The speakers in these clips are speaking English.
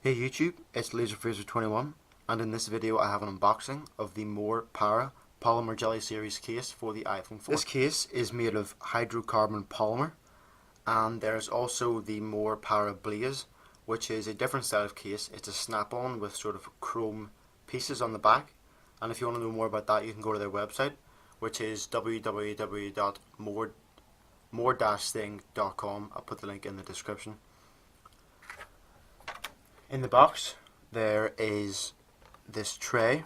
Hey YouTube, it's LaserFreezer21, and in this video I have an unboxing of the More Para Polymer Jelly Series case for the iPhone 4. This case is made of hydrocarbon polymer, and there's also the More Para Blaze, which is a different style of case. It's a snap-on with sort of chrome pieces on the back, and if you want to know more about that you can go to their website, which is www.more-thing.com. I'll put the link in the description. In the box there is this tray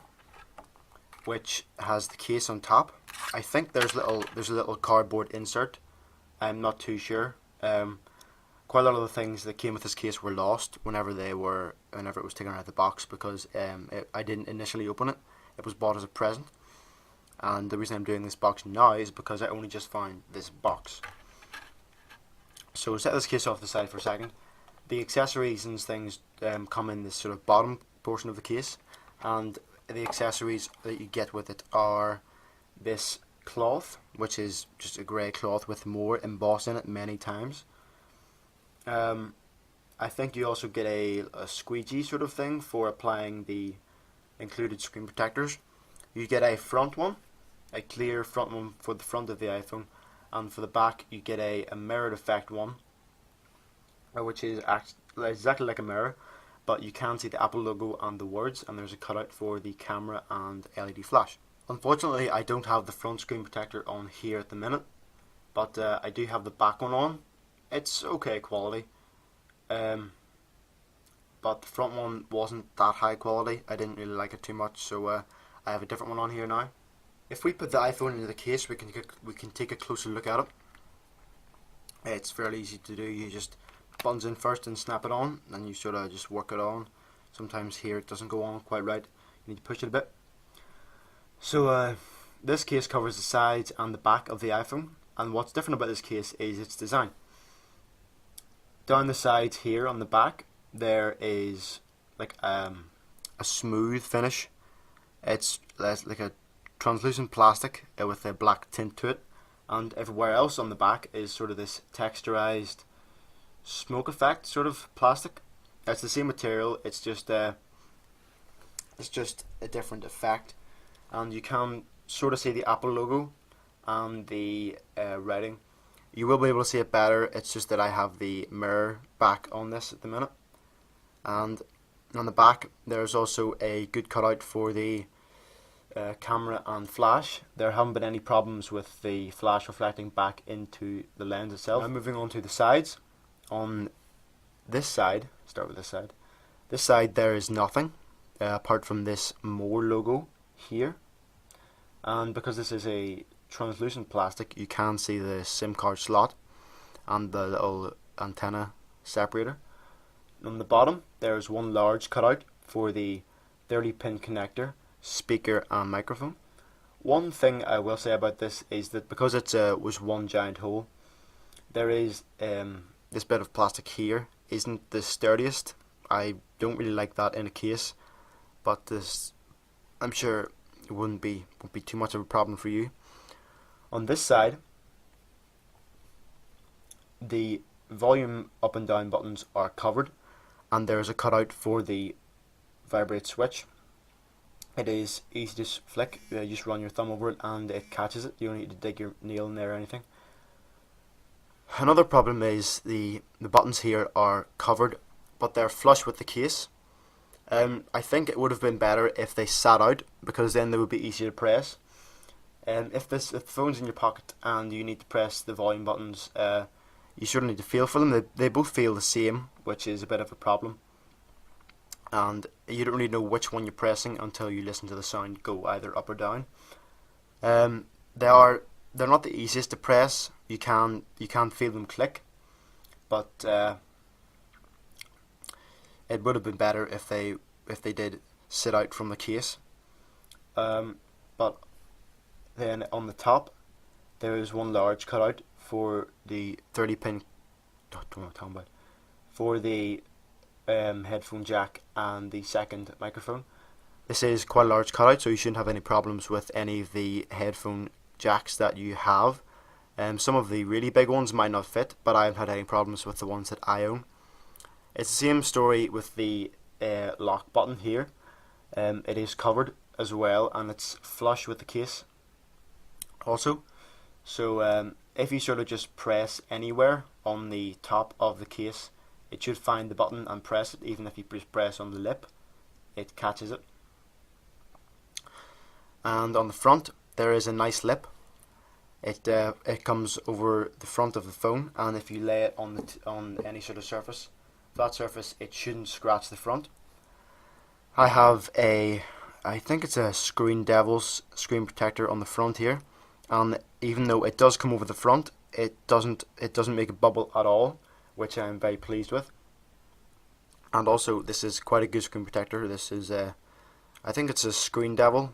which has the case on top. I think there's a little cardboard insert. I'm not too sure. Quite a lot of the things that came with this case were lost whenever it was taken out of the box, because I didn't initially open it. It was bought as a present, and the reason I'm doing this box now is because I only just found this box. So we'll set this case off the side for a second. The accessories and things come in this sort of bottom portion of the case, and the accessories that you get with it are this cloth, which is just a grey cloth with more embossed in it many times. I think you also get a squeegee sort of thing for applying the included screen protectors. You get a front one, a clear front one for the front of the iPhone, and for the back you get a mirrored effect one, which is exactly like a mirror, but you can see the Apple logo and the words, and there's a cutout for the camera and LED flash. Unfortunately I don't have the front screen protector on here at the minute, but I do have the back one on. It's okay quality, but the front one wasn't that high quality. I didn't really like it too much, so I have a different one on here now. If we put the iPhone into the case, we can take a closer look at it. It's fairly easy to do. You just buttons in first and snap it on, and you sort of just work it on. Sometimes here it doesn't go on quite right, you need to push it a bit. So this case covers the sides and the back of the iPhone, and what's different about this case is its design. Down the sides here on the back there is like a smooth finish. It's like a translucent plastic with a black tint to it, and everywhere else on the back is sort of this texturized smoke effect sort of plastic. It's the same material, it's just a different effect, and you can sort of see the Apple logo and the writing. You will be able to see it better. It's just that I have the mirror back on this at the minute, and on the back there's also a good cutout for the camera and flash. There haven't been any problems with the flash reflecting back into the lens itself. Now moving on to the sides. On this side, start with this side. This side there is nothing apart from this More logo here, and because this is a translucent plastic, you can see the SIM card slot and the little antenna separator. On the bottom there is one large cutout for the 30-pin connector, speaker and microphone. One thing I will say about this is that because it was one giant hole, there is this bit of plastic here isn't the sturdiest. I don't really like that in a case, but this, I'm sure it won't be too much of a problem for you. On this side, the volume up and down buttons are covered, and there is a cutout for the vibrate switch. It is easy to flick. You just run your thumb over it and it catches it. You don't need to dig your nail in there or anything. Another problem is the buttons here are covered, but they're flush with the case. I think it would have been better if they sat out, because then they would be easier to press. If the phone's in your pocket and you need to press the volume buttons, you sort of need to feel for them. They both feel the same, which is a bit of a problem. And you don't really know which one you're pressing until you listen to the sound go either up or down. They're not the easiest to press. You can feel them click, but it would have been better if they did sit out from the case. But then on the top there is one large cutout for the 30-pin. Don't know what I'm talking about. For the headphone jack and the second microphone. This is quite a large cutout, so you shouldn't have any problems with any of the headphone jacks that you have. Some of the really big ones might not fit, but I haven't had any problems with the ones that I own. It's the same story with the lock button here. It is covered as well, and it's flush with the case also. So if you sort of just press anywhere on the top of the case, it should find the button and press it. Even if you press on the lip, it catches it. And on the front there is a nice lip. It comes over the front of the phone, and if you lay it on any sort of surface, flat surface, it shouldn't scratch the front. I have I think it's a Screen Devil's screen protector on the front here, and even though it does come over the front, it doesn't make a bubble at all, which I'm very pleased with. And also, this is quite a good screen protector. This is I think it's a Screen Devil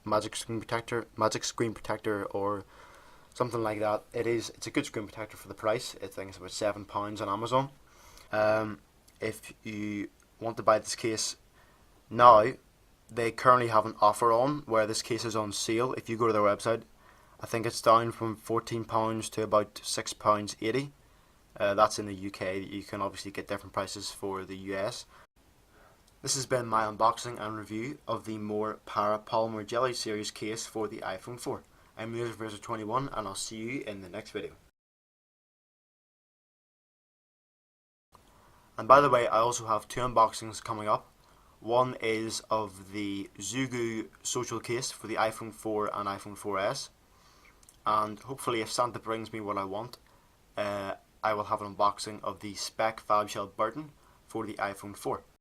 magic screen protector or something like that. It's a good screen protector for the price. I think it's about £7 on Amazon. If you want to buy this case now, they currently have an offer on where this case is on sale. If you go to their website, I think it's down from £14 to about £6.80. That's in the UK. You can obviously get different prices for the US. This has been my unboxing and review of the More Para Polymer Jelly Series case for the iPhone 4. I'm User21, and I'll see you in the next video. And by the way, I also have two unboxings coming up. One is of the Zugu social case for the iPhone 4 and iPhone 4S. And hopefully, if Santa brings me what I want, I will have an unboxing of the Spec Fab Shell Burton for the iPhone 4.